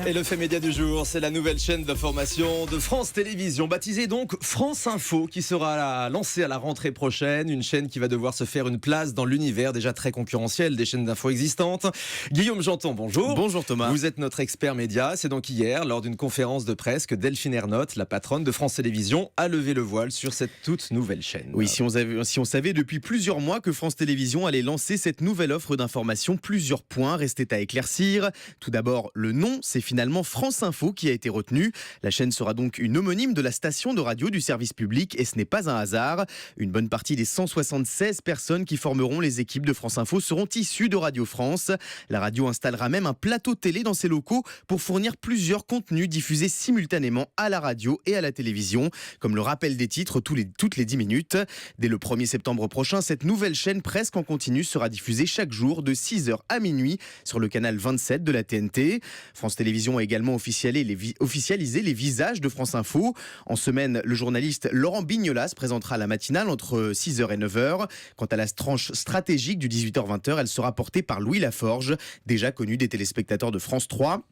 Et le fait média du jour, c'est la nouvelle chaîne d'information de France Télévisions, baptisée donc France Info, qui sera lancée à la rentrée prochaine. Une chaîne qui va devoir se faire une place dans l'univers déjà très concurrentiel des chaînes d'infos existantes. Guillaume Janton, bonjour. Bonjour Thomas. Vous êtes notre expert média. C'est donc hier, lors d'une conférence de presse, que Delphine Ernotte, la patronne de France Télévisions, a levé le voile sur cette toute nouvelle chaîne. Oui, si on savait depuis plusieurs mois que France Télévisions allait lancer cette nouvelle offre d'information, plusieurs points restaient à éclaircir. Tout d'abord, le nom, c'est finalement France Info qui a été retenu. La chaîne sera donc une homonyme de la station de radio du service public et ce n'est pas un hasard. Une bonne partie des 176 personnes qui formeront les équipes de France Info seront issues de Radio France. La radio installera même un plateau télé dans ses locaux pour fournir plusieurs contenus diffusés simultanément à la radio et à la télévision, comme le rappel des titres toutes les 10 minutes. Dès le 1er septembre prochain, cette nouvelle chaîne presque en continu sera diffusée chaque jour de 6h à minuit sur le canal 27 de la TNT. France Télévisions a également officialisé les visages de France Info. En semaine, le journaliste Laurent Bignolas présentera la matinale entre 6h et 9h. Quant à la tranche stratégique du 18h-20h, elle sera portée par Louis Laforge, déjà connu des téléspectateurs de France 3.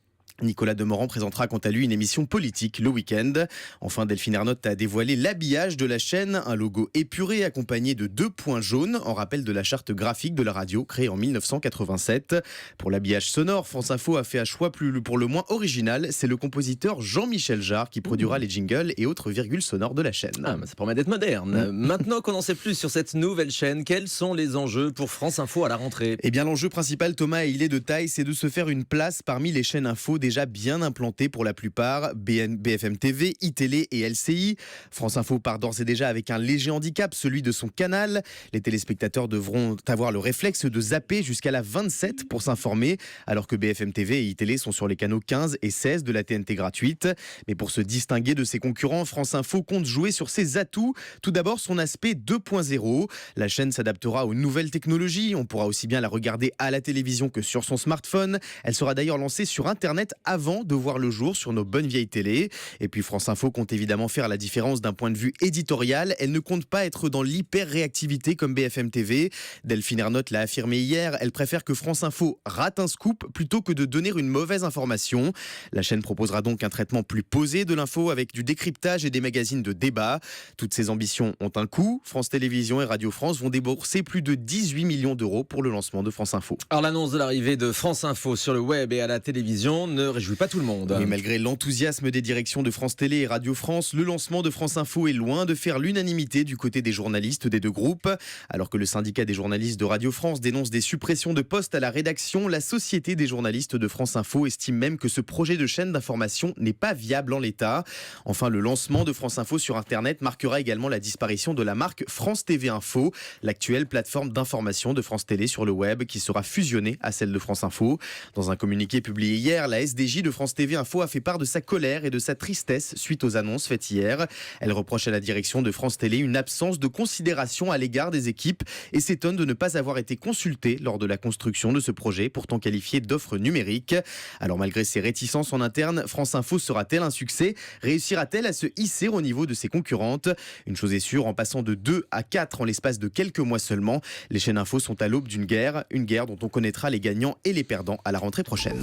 Nicolas Demorand présentera quant à lui une émission politique le week-end. Enfin, Delphine Ernotte a dévoilé l'habillage de la chaîne, un logo épuré accompagné de 2 points jaunes en rappel de la charte graphique de la radio créée en 1987. Pour l'habillage sonore, France Info a fait un choix pour le moins original. C'est le compositeur Jean-Michel Jarre qui produira les jingles et autres virgules sonores de la chaîne. Ça promet d'être moderne. Maintenant qu'on en sait plus sur cette nouvelle chaîne, quels sont les enjeux pour France Info à la rentrée ? Eh bien, l'enjeu principal, Thomas, il est de taille, c'est de se faire une place parmi les chaînes info déjà bien implantées pour la plupart, BFM TV, iTélé et LCI. France Info part d'ores et déjà avec un léger handicap, celui de son canal. Les téléspectateurs devront avoir le réflexe de zapper jusqu'à la 27 pour s'informer, alors que BFM TV et iTélé sont sur les canaux 15 et 16 de la TNT gratuite. Mais pour se distinguer de ses concurrents, France Info compte jouer sur ses atouts. Tout d'abord, son aspect 2.0. La chaîne s'adaptera aux nouvelles technologies. On pourra aussi bien la regarder à la télévision que sur son smartphone. Elle sera d'ailleurs lancée sur Internet avant de voir le jour sur nos bonnes vieilles télés. Et puis France Info compte évidemment faire la différence d'un point de vue éditorial. Elle ne compte pas être dans l'hyper-réactivité comme BFM TV. Delphine Ernotte l'a affirmé hier, elle préfère que France Info rate un scoop plutôt que de donner une mauvaise information. La chaîne proposera donc un traitement plus posé de l'info avec du décryptage et des magazines de débat. Toutes ces ambitions ont un coût. France Télévisions et Radio France vont débourser plus de 18 millions d'euros pour le lancement de France Info. Alors l'annonce de l'arrivée de France Info sur le web et à la télévision ne réjouit pas tout le monde. Mais malgré l'enthousiasme des directions de France Télé et Radio France, le lancement de France Info est loin de faire l'unanimité du côté des journalistes des deux groupes. Alors que le syndicat des journalistes de Radio France dénonce des suppressions de postes à la rédaction, la Société des journalistes de France Info estime même que ce projet de chaîne d'information n'est pas viable en l'état. Enfin, le lancement de France Info sur Internet marquera également la disparition de la marque France TV Info, l'actuelle plateforme d'information de France Télé sur le web qui sera fusionnée à celle de France Info. Dans un communiqué publié hier, la SDJ de France TV Info a fait part de sa colère et de sa tristesse suite aux annonces faites hier. Elle reproche à la direction de France Télé une absence de considération à l'égard des équipes et s'étonne de ne pas avoir été consultée lors de la construction de ce projet pourtant qualifié d'offre numérique. Alors malgré ses réticences en interne, France Info sera-t-elle un succès ? Réussira-t-elle à se hisser au niveau de ses concurrentes ? Une chose est sûre, en passant de 2 à 4 en l'espace de quelques mois seulement, les chaînes info sont à l'aube d'une guerre, une guerre dont on connaîtra les gagnants et les perdants à la rentrée prochaine.